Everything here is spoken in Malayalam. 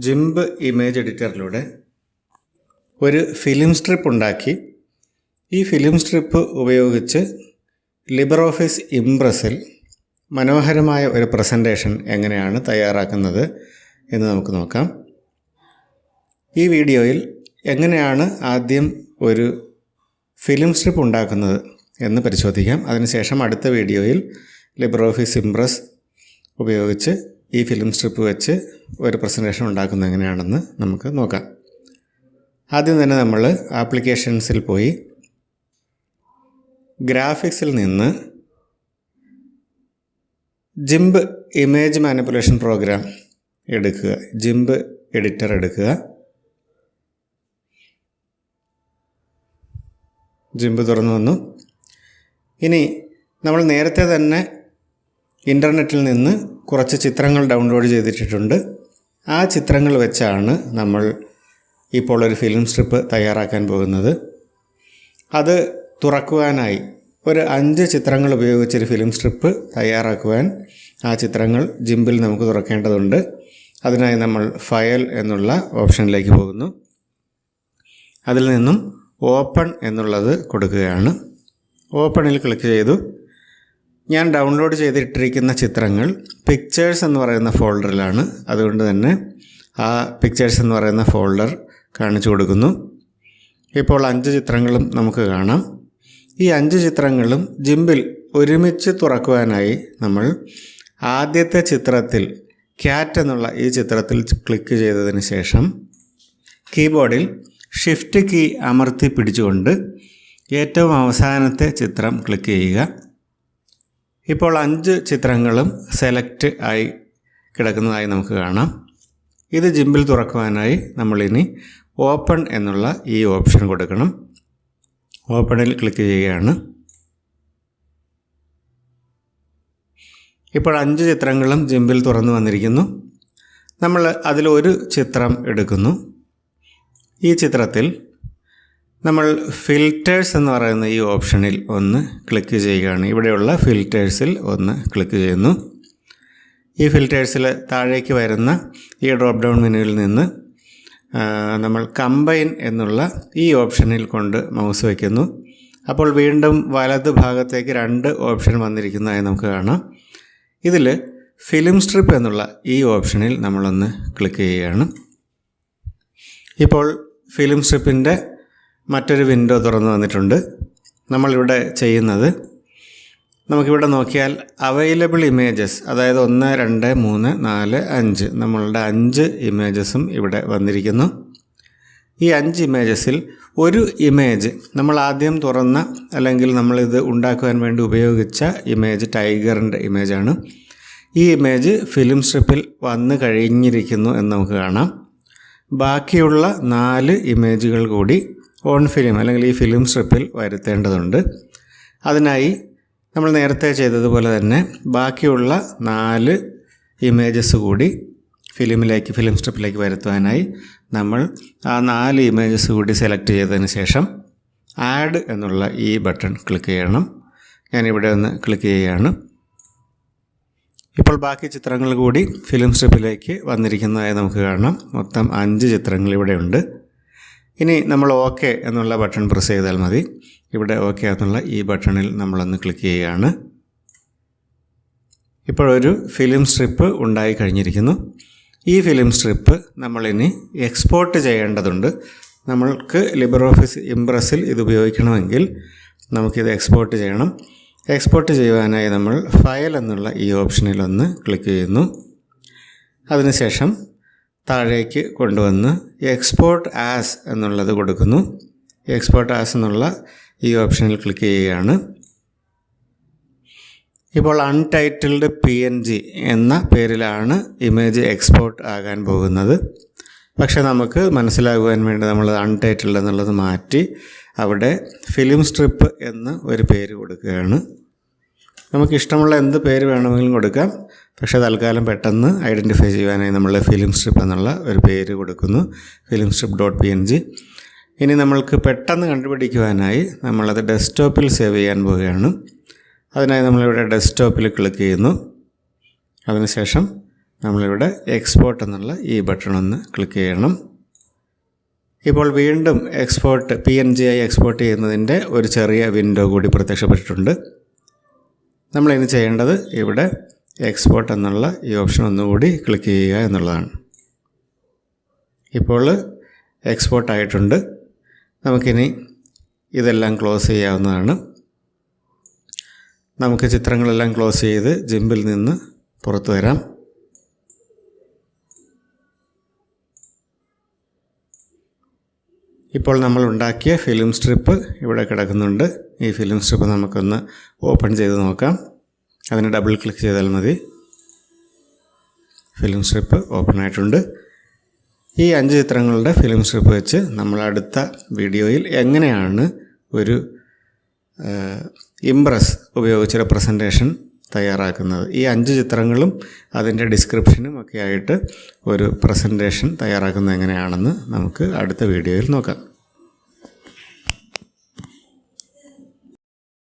ജിംബ് ഇമേജ് എഡിറ്ററിലൂടെ ഒരു ഫിലിം സ്ട്രിപ്പ് ഉണ്ടാക്കി ഈ ഫിലിം സ്ട്രിപ്പ് ഉപയോഗിച്ച് ലിബ്രിയോഫീസ് ഇംപ്രസ്സിൽ മനോഹരമായ ഒരു പ്രസൻറ്റേഷൻ എങ്ങനെയാണ് തയ്യാറാക്കുന്നത് എന്ന് നമുക്ക് നോക്കാം. ഈ വീഡിയോയിൽ എങ്ങനെയാണ് ആദ്യം ഒരു ഫിലിം സ്ട്രിപ്പ് ഉണ്ടാക്കുന്നത് എന്ന് പരിശോധിക്കാം. അതിനുശേഷം അടുത്ത വീഡിയോയിൽ ലിബ്രിയോഫീസ് ഇംപ്രസ് ഉപയോഗിച്ച് ഈ ഫിലിം സ്ട്രിപ്പ് വെച്ച് ഒരു പ്രസൻറ്റേഷൻ ഉണ്ടാക്കുന്നത് എങ്ങനെയാണെന്ന് നമുക്ക് നോക്കാം. ആദ്യം തന്നെ നമ്മൾ ആപ്ലിക്കേഷൻസിൽ പോയി ഗ്രാഫിക്സിൽ നിന്ന് ജിംബ് ഇമേജ് മാനിപ്പുലേഷൻ പ്രോഗ്രാം എടുക്കുക, ജിംബ് എഡിറ്റർ എടുക്കുക. ജിംബ് തുറന്നു വന്നു. ഇനി നമ്മൾ നേരത്തെ തന്നെ ഇൻ്റർനെറ്റിൽ നിന്ന് കുറച്ച് ചിത്രങ്ങൾ ഡൗൺലോഡ് ചെയ്തിട്ടുണ്ട്. ആ ചിത്രങ്ങൾ വെച്ചാണ് നമ്മൾ ഇപ്പോൾ ഒരു ഫിലിം സ്ട്രിപ്പ് തയ്യാറാക്കാൻ പോകുന്നത്. അത് തുറക്കുവാനായി ഒരു 5 ചിത്രങ്ങൾ ഉപയോഗിച്ചൊരു ഫിലിം സ്ട്രിപ്പ് തയ്യാറാക്കുവാൻ ആ ചിത്രങ്ങൾ ജിംബിൽ നമുക്ക് തുറക്കേണ്ടതുണ്ട്. അതിനായി നമ്മൾ ഫയൽ എന്നുള്ള ഓപ്ഷനിലേക്ക് പോകുന്നു. അതിൽ നിന്നും ഓപ്പൺ എന്നുള്ളത് കൊടുക്കുകയാണ്. ഓപ്പണിൽ ക്ലിക്ക് ചെയ്തു. ഞാൻ ഡൗൺലോഡ് ചെയ്തിട്ടിരിക്കുന്ന ചിത്രങ്ങൾ പിക്ചേഴ്സ് എന്ന് പറയുന്ന ഫോൾഡറിലാണ്. അതുകൊണ്ട് തന്നെ ആ പിക്ചേഴ്സ് എന്ന് പറയുന്ന ഫോൾഡർ കാണിച്ചു കൊടുക്കുന്നു. ഇപ്പോൾ 5 ചിത്രങ്ങളും നമുക്ക് കാണാം. ഈ 5 ചിത്രങ്ങളും ജിംബിൽ ഒരുമിച്ച് തുറക്കുവാനായി നമ്മൾ ആദ്യത്തെ ചിത്രത്തിൽ ക്യാറ്റ് എന്നുള്ള ഈ ചിത്രത്തിൽ ക്ലിക്ക് ചെയ്തതിന് ശേഷം കീബോർഡിൽ ഷിഫ്റ്റ് കീ അമർത്തി പിടിച്ചുകൊണ്ട് ഏറ്റവും അവസാനത്തെ ചിത്രം ക്ലിക്ക് ചെയ്യുക. ഇപ്പോൾ 5 ചിത്രങ്ങളും സെലക്ട് ആയി കിടക്കുന്നതായി നമുക്ക് കാണാം. ഇത് ജിംബിൽ തുറക്കുവാനായി നമ്മളിനി ഓപ്പൺ എന്നുള്ള ഈ ഓപ്ഷൻ കൊടുക്കണം. ഓപ്പണിൽ ക്ലിക്ക് ചെയ്യുകയാണ്. ഇപ്പോൾ 5 ചിത്രങ്ങളും ജിംബിൽ തുറന്നു വന്നിരിക്കുന്നു. നമ്മൾ അതിലൊരു ചിത്രം എടുക്കുന്നു. ഈ ചിത്രത്തിൽ നമ്മൾ ഫിൽറ്റേഴ്സ് എന്ന് പറയുന്ന ഈ ഓപ്ഷനിൽ ഒന്ന് ക്ലിക്ക് ചെയ്യുകയാണ്. ഇവിടെയുള്ള ഫിൽറ്റേഴ്സിൽ ഒന്ന് ക്ലിക്ക് ചെയ്യുന്നു. ഈ ഫിൽറ്റേഴ്സിൽ താഴേക്ക് വരുന്ന ഈ ഡ്രോപ്പ് ഡൗൺ മെനുവിൽ നിന്ന് നമ്മൾ കമ്പൈൻ എന്നുള്ള ഈ ഓപ്ഷനിൽ കൊണ്ട് മൗസ് വയ്ക്കുന്നു. അപ്പോൾ വീണ്ടും വലത് ഭാഗത്തേക്ക് 2 ഓപ്ഷൻ വന്നിരിക്കുന്നതായി നമുക്ക് കാണാം. ഇതിൽ ഫിലിം സ്ട്രിപ്പ് എന്നുള്ള ഈ ഓപ്ഷനിൽ നമ്മളൊന്ന് ക്ലിക്ക് ചെയ്യുകയാണ്. ഇപ്പോൾ ഫിലിം സ്ട്രിപ്പിൻ്റെ മറ്റൊരു വിൻഡോ തുറന്നു വന്നിട്ടുണ്ട്. നമ്മളിവിടെ ചെയ്യുന്നത്, നമുക്കിവിടെ നോക്കിയാൽ അവൈലബിൾ ഇമേജസ്, അതായത് 1, 2, 3, 4, 5 നമ്മളുടെ 5 ഇമേജസും ഇവിടെ വന്നിരിക്കുന്നു. ഈ 5 ഇമേജസിൽ ഒരു ഇമേജ് നമ്മൾ ആദ്യം തുറന്ന, അല്ലെങ്കിൽ നമ്മളിത് ഉണ്ടാക്കുവാൻ വേണ്ടി ഉപയോഗിച്ച ഇമേജ് ടൈഗറിൻ്റെ ഇമേജാണ്. ഈ ഇമേജ് ഫിലിം സ്ട്രിപ്പിൽ വന്നു കഴിഞ്ഞിരിക്കുന്നു എന്ന് നമുക്ക് കാണാം. ബാക്കിയുള്ള 4 ഇമേജുകൾ കൂടി ഓൺ ഫിലിം അല്ലെങ്കിൽ ഈ ഫിലിം സ്ട്രിപ്പിൽ വരുത്തേണ്ടതുണ്ട്. അതിനായി നമ്മൾ നേരത്തെ ചെയ്തതുപോലെ തന്നെ ബാക്കിയുള്ള 4 ഇമേജസ് കൂടി ഫിലിം സ്ട്രിപ്പിലേക്ക് വരുത്തുവാനായി നമ്മൾ ആ 4 ഇമേജസ് കൂടി സെലക്ട് ചെയ്തതിന് ശേഷം ആഡ് എന്നുള്ള ഈ ബട്ടൺ ക്ലിക്ക് ചെയ്യണം. ഞാനിവിടെ ഒന്ന് ക്ലിക്ക് ചെയ്യുകയാണ്. ഇപ്പോൾ ബാക്കി ചിത്രങ്ങൾ കൂടി ഫിലിം സ്ട്രിപ്പിലേക്ക് വന്നിരിക്കുന്നതായി നമുക്ക് കാണാം. മൊത്തം 5 ചിത്രങ്ങൾ ഇവിടെ ഉണ്ട്. ഇനി നമ്മൾ ഓക്കെ എന്നുള്ള ബട്ടൺ പ്രസ് ചെയ്താൽ മതി. ഇവിടെ ഓക്കെ എന്നുള്ള ഈ ബട്ടണിൽ നമ്മളൊന്ന് ക്ലിക്ക് ചെയ്യുകയാണ്. ഇപ്പോഴൊരു ഫിലിം സ്ട്രിപ്പ് ഉണ്ടായി കഴിഞ്ഞിരിക്കുന്നു. ഈ ഫിലിം സ്ട്രിപ്പ് നമ്മളിനി എക്സ്പോർട്ട് ചെയ്യേണ്ടതുണ്ട്. നമ്മൾക്ക് ലിബ്രിയോഫീസ് ഇംപ്രസ്സിൽ ഇത് ഉപയോഗിക്കണമെങ്കിൽ നമുക്കിത് എക്സ്പോർട്ട് ചെയ്യണം. എക്സ്പോർട്ട് ചെയ്യുവാനായി നമ്മൾ ഫയൽ എന്നുള്ള ഈ ഓപ്ഷനിലൊന്ന് ക്ലിക്ക് ചെയ്യുന്നു. അതിനുശേഷം താഴേക്ക് കൊണ്ടുവന്ന് എക്സ്പോർട്ട് ആസ് എന്നുള്ളത് കൊടുക്കുന്നു. എക്സ്പോർട്ട് ആസ് എന്നുള്ള ഈ ഓപ്ഷനിൽ ക്ലിക്ക് ചെയ്യുകയാണ്. ഇപ്പോൾ അൺടൈറ്റിൽഡ് PNG എന്ന പേരിലാണ് ഇമേജ് എക്സ്പോർട്ട് ആകാൻ പോകുന്നത്. പക്ഷേ നമുക്ക് മനസ്സിലാകുവാൻ വേണ്ടി നമ്മൾ അൺടൈറ്റിൽഡ് എന്നുള്ളത് മാറ്റി അവിടെ ഫിലിം സ്ട്രിപ്പ് എന്ന് ഒരു പേര് കൊടുക്കുകയാണ്. നമുക്കിഷ്ടമുള്ള എന്ത് പേര് വേണമെങ്കിലും കൊടുക്കാം. പക്ഷേ തൽക്കാലം പെട്ടെന്ന് ഐഡൻറ്റിഫൈ ചെയ്യുവാനായി നമ്മൾ ഫിലിം സ്ട്രിപ്പ് എന്നുള്ള ഒരു പേര് കൊടുക്കുന്നു, ഫിലിം സ്ട്രിപ്പ് .png. ഇനി നമ്മൾക്ക് പെട്ടെന്ന് കണ്ടുപിടിക്കുവാനായി നമ്മളത് ഡെസ്ക്ടോപ്പിൽ സേവ് ചെയ്യാൻ പോവുകയാണ്. അതിനായി നമ്മളിവിടെ ഡെസ്ക്ടോപ്പിൽ ക്ലിക്ക് ചെയ്യുന്നു. അതിനുശേഷം നമ്മളിവിടെ എക്സ്പോർട്ട് എന്നുള്ള ഈ ബട്ടൺ ഒന്ന് ക്ലിക്ക് ചെയ്യണം. ഇപ്പോൾ വീണ്ടും എക്സ്പോർട്ട് PNG ആയി എക്സ്പോർട്ട് ചെയ്യുന്നതിൻ്റെ ഒരു ചെറിയ വിൻഡോ കൂടി പ്രത്യക്ഷപ്പെട്ടിട്ടുണ്ട്. നമ്മളിനി ചെയ്യേണ്ടത് ഇവിടെ എക്സ്പോർട്ട് എന്നുള്ള ഈ ഓപ്ഷൻ ഒന്നുകൂടി ക്ലിക്ക് ചെയ്യുക എന്നുള്ളതാണ്. ഇപ്പോൾ എക്സ്പോർട്ട് ആയിട്ടുണ്ട്. നമുക്കിനി ഇതെല്ലാം ക്ലോസ് ചെയ്യാവുന്നതാണ്. നമുക്ക് ചിത്രങ്ങളെല്ലാം ക്ലോസ് ചെയ്ത് ജിംബിൽ നിന്ന് പുറത്തു വരാം. ഇപ്പോൾ നമ്മൾ ഉണ്ടാക്കിയ ഫിലിം സ്ട്രിപ്പ് ഇവിടെ കിടക്കുന്നുണ്ട്. ഈ ഫിലിം സ്ട്രിപ്പ് നമുക്കൊന്ന് ഓപ്പൺ ചെയ്ത് നോക്കാം. അതിന് ഡബിൾ ക്ലിക്ക് ചെയ്താൽ മതി. ഫിലിം സ്ട്രിപ്പ് ഓപ്പൺ ആയിട്ടുണ്ട്. ഈ 5 ചിത്രങ്ങളുടെ ഫിലിം സ്ട്രിപ്പ് വെച്ച് നമ്മൾ അടുത്ത വീഡിയോയിൽ എങ്ങനെയാണ് ഒരു ഇംപ്രസ് ഉപയോഗിച്ചൊരു പ്രസൻറ്റേഷൻ തയ്യാറാക്കുന്നത്, ഈ 5 ചിത്രങ്ങളും അതിൻ്റെ ഡിസ്ക്രിപ്ഷനും ഒക്കെ ആയിട്ട് ഒരു പ്രസൻറ്റേഷൻ തയ്യാറാക്കുന്നത് എങ്ങനെയാണെന്ന് നമുക്ക് അടുത്ത വീഡിയോയിൽ നോക്കാം.